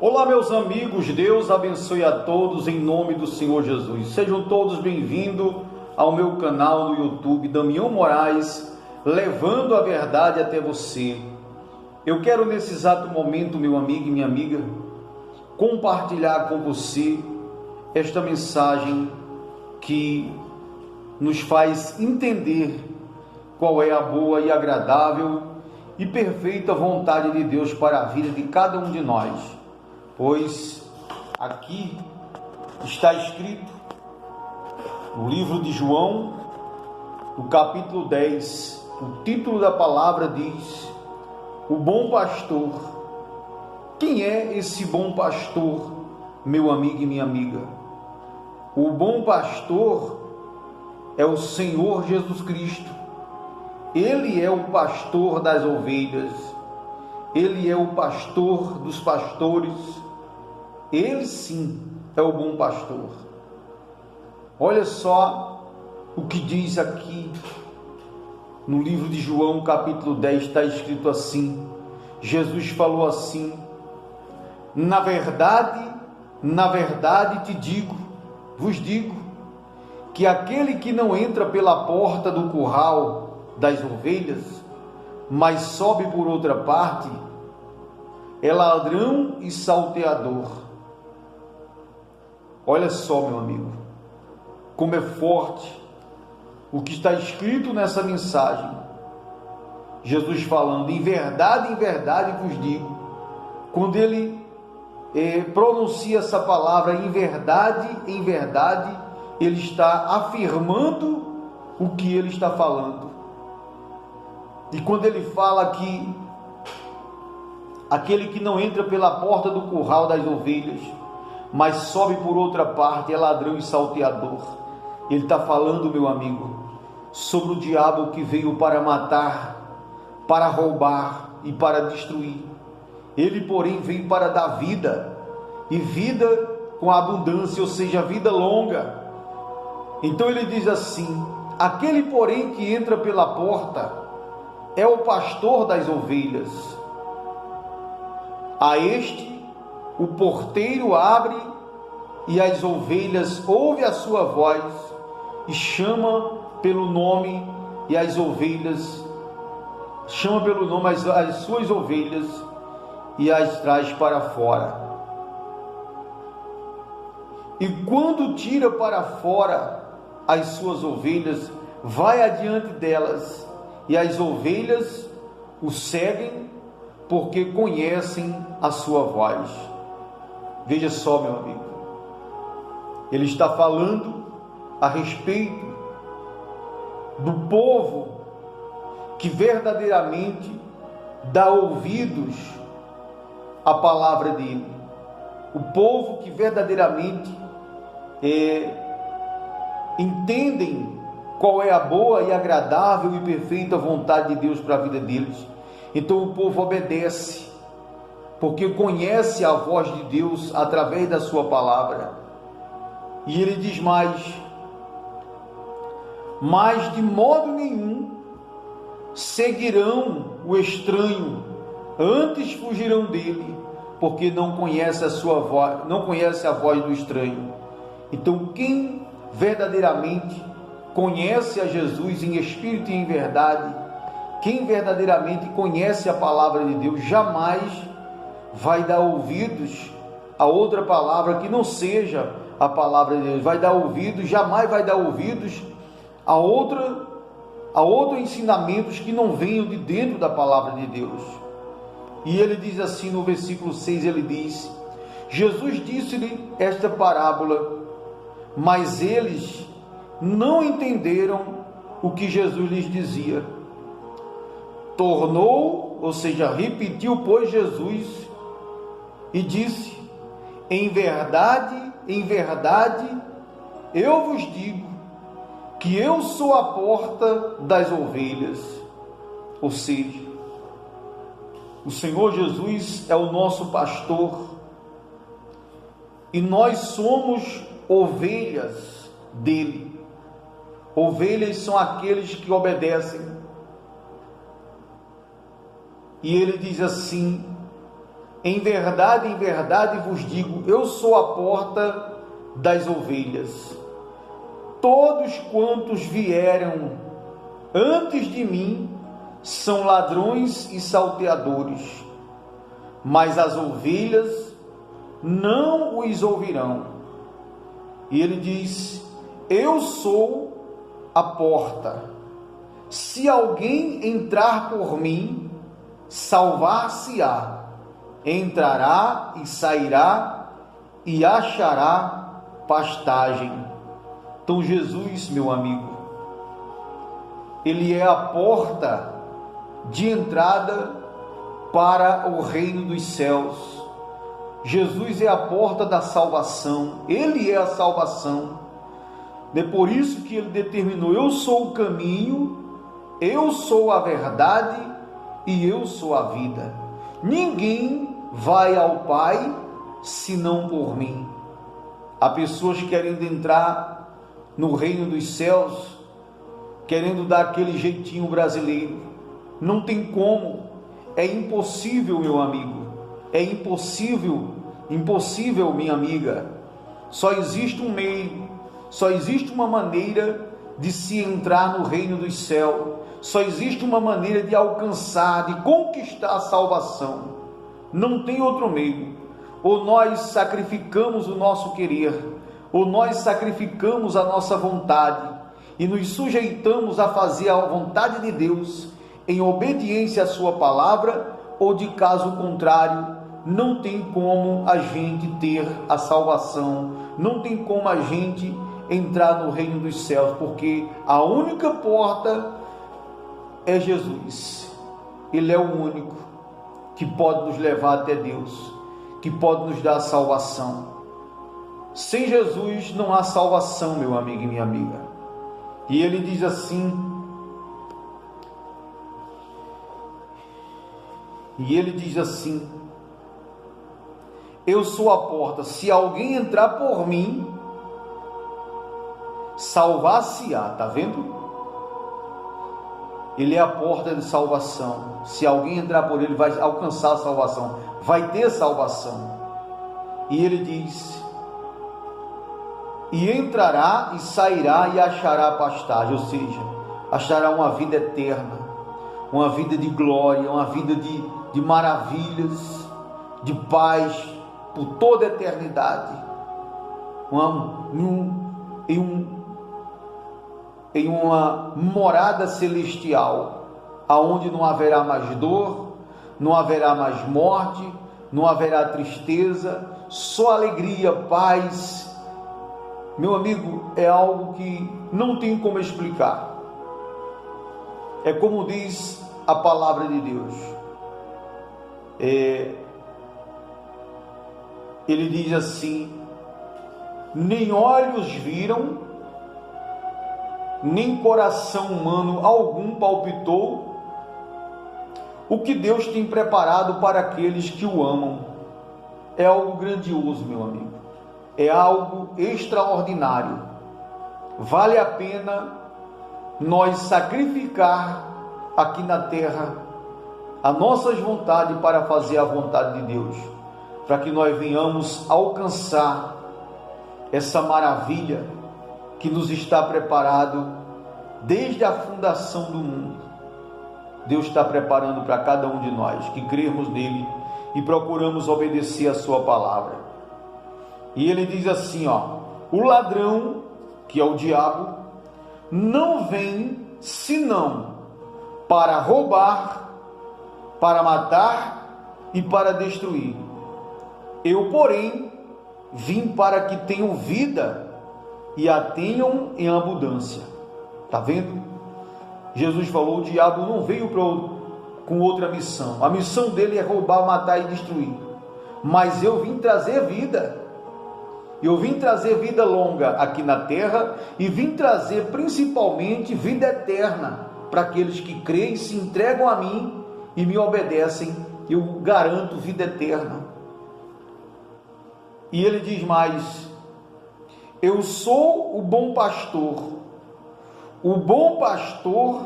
Olá, meus amigos, Deus abençoe a todos em nome do Senhor Jesus. Sejam todos bem-vindos ao meu canal no YouTube, Damião Moraes, levando a verdade até você. Eu quero nesse exato momento, meu amigo e minha amiga, compartilhar com você esta mensagem que nos faz entender qual é a boa e agradável e perfeita vontade de Deus para a vida de cada um de nós. Pois aqui está escrito no livro de João, no capítulo 10, o título da palavra diz: o bom pastor. Quem é esse bom pastor, meu amigo e minha amiga? O bom pastor é o Senhor Jesus Cristo. Ele é o pastor das ovelhas. Ele é o pastor dos pastores. Ele sim é o bom pastor. Olha só o que diz aqui no livro de João, capítulo 10, está escrito assim. Jesus falou assim: na verdade vos digo, que aquele que não entra pela porta do curral das ovelhas, mas sobe por outra parte, é ladrão e salteador. Olha só, meu amigo, como é forte o que está escrito nessa mensagem. Jesus falando: em verdade vos digo. Quando ele pronuncia essa palavra em verdade, ele está afirmando o que ele está falando. E quando ele fala que aquele que não entra pela porta do curral das ovelhas, mas sobe por outra parte, é ladrão e salteador. Ele está falando, meu amigo, sobre o diabo que veio para matar, para roubar e para destruir. Ele, porém, veio para dar vida, e vida com abundância, ou seja, vida longa. Então ele diz assim: aquele, porém, que entra pela porta é o pastor das ovelhas. A este o porteiro abre, e as ovelhas ouvem a sua voz e chama pelo nome, e as ovelhas chama pelo nome as suas ovelhas e as traz para fora. E quando tira para fora as suas ovelhas, vai adiante delas, e as ovelhas o seguem, porque conhecem a sua voz. Veja só, meu amigo, ele está falando a respeito do povo que verdadeiramente dá ouvidos à palavra dele, o povo que verdadeiramente entendem qual é a boa e agradável e perfeita vontade de Deus para a vida deles. Então o povo obedece, porque conhece a voz de Deus através da sua palavra. E ele diz mais: mas de modo nenhum seguirão o estranho, antes fugirão dele, porque não conhece a sua voz, não conhece a voz do estranho. Então quem verdadeiramente conhece a Jesus em espírito e em verdade, quem verdadeiramente conhece a palavra de Deus, jamais vai dar ouvidos a outra palavra que não seja a palavra de Deus. Jamais vai dar ouvidos a outros ensinamentos que não venham de dentro da palavra de Deus. E ele diz assim no versículo 6, ele diz: Jesus disse-lhe esta parábola, mas eles não entenderam o que Jesus lhes dizia. Tornou, ou seja, repetiu, pois, Jesus, e disse: em verdade, eu vos digo que eu sou a porta das ovelhas. Ou seja, o Senhor Jesus é o nosso pastor, e nós somos ovelhas dele. Ovelhas são aqueles que obedecem. E ele diz assim: em verdade vos digo, eu sou a porta das ovelhas. Todos quantos vieram antes de mim são ladrões e salteadores, mas as ovelhas não os ouvirão. E ele diz: eu sou a porta. Se alguém entrar por mim, salvar-se-á, entrará e sairá e achará pastagem. Então Jesus, meu amigo, ele é a porta de entrada para o reino dos céus. Jesus é a porta da salvação, ele é a salvação. É por isso que ele determinou: eu sou o caminho, eu sou a verdade e eu sou a vida. Ninguém vai ao Pai senão por mim. Há pessoas querendo entrar no reino dos céus, querendo dar aquele jeitinho brasileiro. Não tem como, é impossível, meu amigo, é impossível, minha amiga. Só existe um meio, só existe uma maneira de se entrar no reino dos céus, só existe uma maneira de alcançar, de conquistar a salvação. Não tem outro meio. Ou nós sacrificamos o nosso querer, ou nós sacrificamos a nossa vontade e nos sujeitamos a fazer a vontade de Deus em obediência à sua palavra, ou de caso contrário, não tem como a gente ter a salvação, não tem como a gente entrar no reino dos céus, porque a única porta é Jesus. Ele é o único que pode nos levar até Deus, que pode nos dar a salvação. Sem Jesus não há salvação, meu amigo e minha amiga. E ele diz assim, eu sou a porta, se alguém entrar por mim, salvar-se-á. Está vendo? Ele é a porta de salvação. Se alguém entrar por ele, vai alcançar a salvação, vai ter salvação. E ele diz: e entrará e sairá e achará pastagem, ou seja, achará uma vida eterna, uma vida de glória, uma vida de maravilhas, de paz por toda a eternidade, em uma morada celestial, aonde não haverá mais dor, não haverá mais morte, não haverá tristeza, só alegria, paz. Meu amigo, é algo que não tem como explicar. É como diz a palavra de Deus. Ele diz assim: nem olhos viram, nem coração humano algum palpitou o que Deus tem preparado para aqueles que o amam. É algo grandioso, meu amigo. É algo extraordinário. Vale a pena nós sacrificar aqui na terra as nossas vontades para fazer a vontade de Deus, para que nós venhamos alcançar essa maravilha que nos está preparado desde a fundação do mundo. Deus está preparando para cada um de nós que cremos nele e procuramos obedecer a sua palavra. E ele diz assim, o ladrão, que é o diabo, não vem senão para roubar, para matar e para destruir. Eu, porém, vim para que tenham vida e a tenham em abundância. Está vendo? Jesus falou: o diabo não veio com outra missão. A missão dele é roubar, matar e destruir. Mas eu vim trazer vida. Eu vim trazer vida longa aqui na terra e vim trazer principalmente vida eterna para aqueles que creem, se entregam a mim e me obedecem. Eu garanto vida eterna. E ele diz mais: eu sou o bom pastor. O bom pastor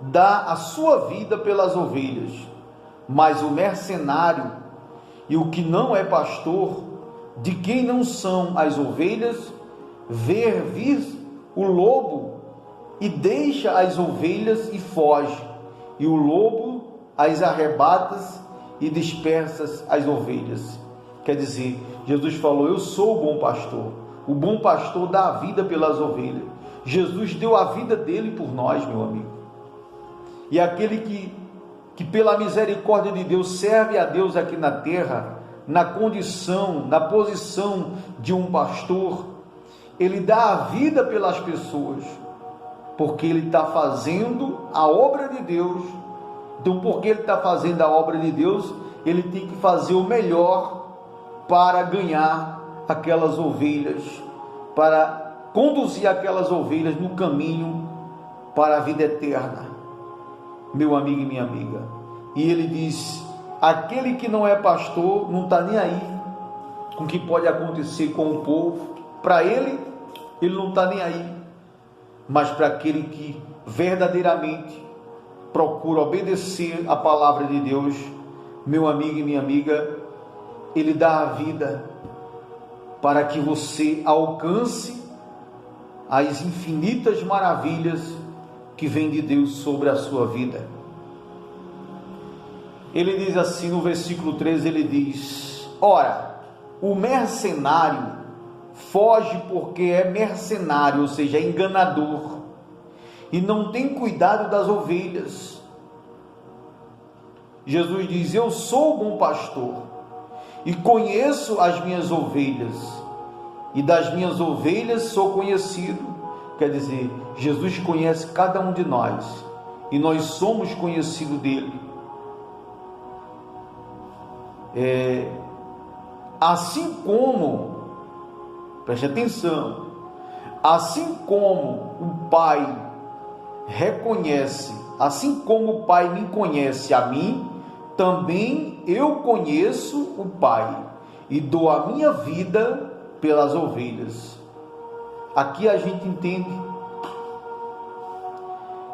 dá a sua vida pelas ovelhas, mas o mercenário e o que não é pastor, de quem não são as ovelhas, ver vir o lobo e deixa as ovelhas e foge, e o lobo as arrebata e dispersa as ovelhas. Quer dizer, Jesus falou: eu sou o bom pastor dá a vida pelas ovelhas. Jesus deu a vida dele por nós, meu amigo. E aquele que pela misericórdia de Deus serve a Deus aqui na terra, na condição, na posição de um pastor, ele dá a vida pelas pessoas, porque ele está fazendo a obra de Deus. Então, porque ele está fazendo a obra de Deus, ele tem que fazer o melhor para ganhar aquelas ovelhas, para conduzir aquelas ovelhas no caminho para a vida eterna, meu amigo e minha amiga. E ele diz: aquele que não é pastor não está nem aí com o que pode acontecer com o povo. Para ele não está nem aí. Mas para aquele que verdadeiramente procura obedecer a palavra de Deus, meu amigo e minha amiga, ele dá a vida para que você alcance as infinitas maravilhas que vêm de Deus sobre a sua vida. Ele diz assim no versículo 13, ele diz: ora, o mercenário foge porque é mercenário, ou seja, é enganador, e não tem cuidado das ovelhas. Jesus diz: eu sou o bom pastor e conheço as minhas ovelhas, e das minhas ovelhas sou conhecido. Quer dizer, Jesus conhece cada um de nós e nós somos conhecidos dele. Assim como, preste atenção, assim como o Pai reconhece, assim como o Pai me conhece a mim, também eu conheço o Pai e dou a minha vida pelas ovelhas. Aqui a gente entende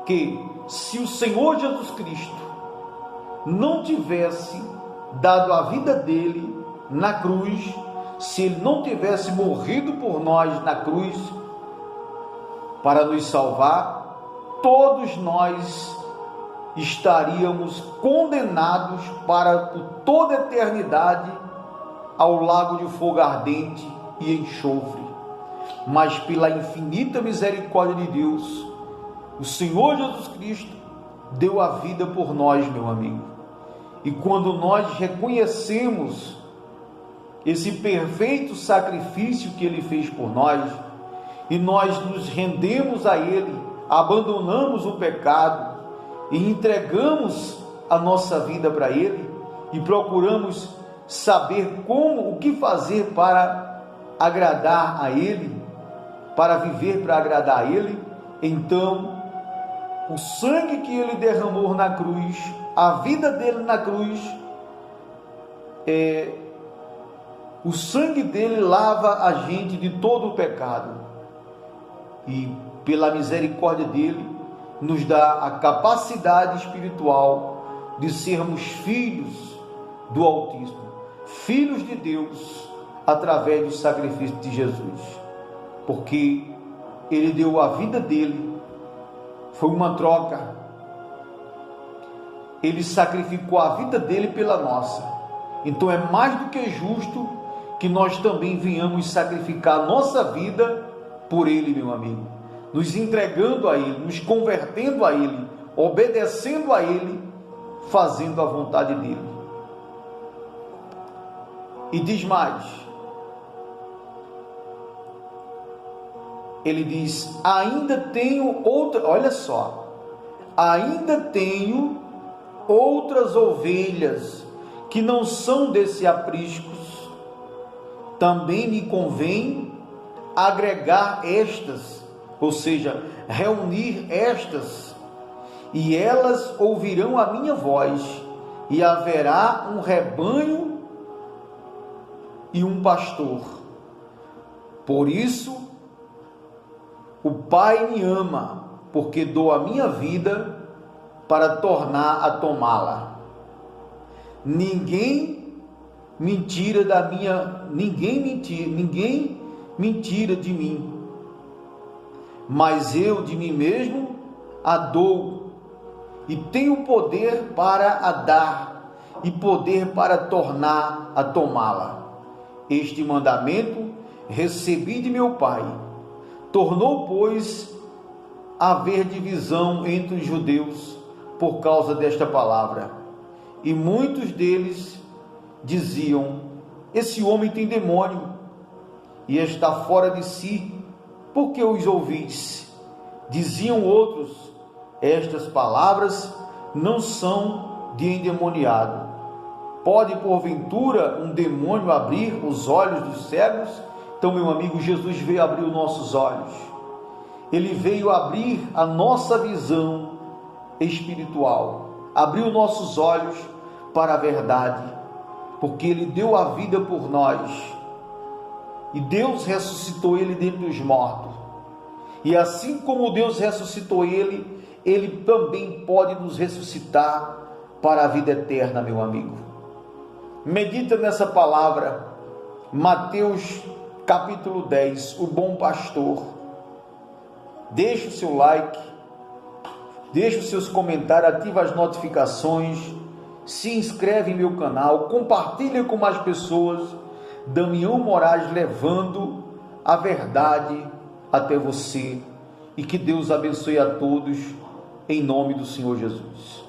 que se o Senhor Jesus Cristo não tivesse dado a vida dele na cruz, se ele não tivesse morrido por nós na cruz para nos salvar, todos nós estaríamos condenados para por toda a eternidade ao lago de fogo ardente e enxofre. Mas pela infinita misericórdia de Deus, o Senhor Jesus Cristo deu a vida por nós, meu amigo. E quando nós reconhecemos esse perfeito sacrifício que ele fez por nós, e nós nos rendemos a ele, abandonamos o pecado e entregamos a nossa vida para ele, e procuramos saber o que fazer para agradar a ele, para viver para agradar a ele, então o sangue que ele derramou na cruz, a vida dele na cruz, o sangue dele lava a gente de todo o pecado, e pela misericórdia dele nos dá a capacidade espiritual de sermos filhos do Altíssimo, filhos de Deus, através do sacrifício de Jesus, porque ele deu a vida dele, foi uma troca, ele sacrificou a vida dele pela nossa. Então é mais do que justo que nós também venhamos sacrificar a nossa vida por ele, meu amigo, nos entregando a ele, nos convertendo a ele, obedecendo a ele, fazendo a vontade dele. E diz mais, ele diz: ainda tenho outra, olha só, ainda tenho outras ovelhas que não são desse aprisco, também me convém agregar estas, ou seja, reunir estas, e elas ouvirão a minha voz, e haverá um rebanho e um pastor. Por isso o Pai me ama, porque dou a minha vida para tornar a tomá-la. Ninguém mentira da minha, ninguém mentira de mim, mas eu de mim mesmo a dou, e tenho poder para a dar, e poder para tornar a tomá-la. Este mandamento recebi de meu Pai. Tornou, pois, a haver divisão entre os judeus por causa desta palavra. E muitos deles diziam: esse homem tem demônio e está fora de si, por que os ouvis? Diziam outros: estas palavras não são de endemoniado. Pode porventura um demônio abrir os olhos dos cegos? Então, meu amigo, Jesus veio abrir os nossos olhos. Ele veio abrir a nossa visão espiritual, abriu nossos olhos para a verdade, porque Ele deu a vida por nós, e Deus ressuscitou Ele dentre os mortos, e assim como Deus ressuscitou Ele, Ele também pode nos ressuscitar para a vida eterna, meu amigo. Medita nessa palavra, Mateus capítulo 10, o bom pastor. Deixa o seu like, deixa os seus comentários, ativa as notificações, se inscreve em meu canal, compartilha com mais pessoas. Damião Moraes levando a verdade até você, e que Deus abençoe a todos, em nome do Senhor Jesus.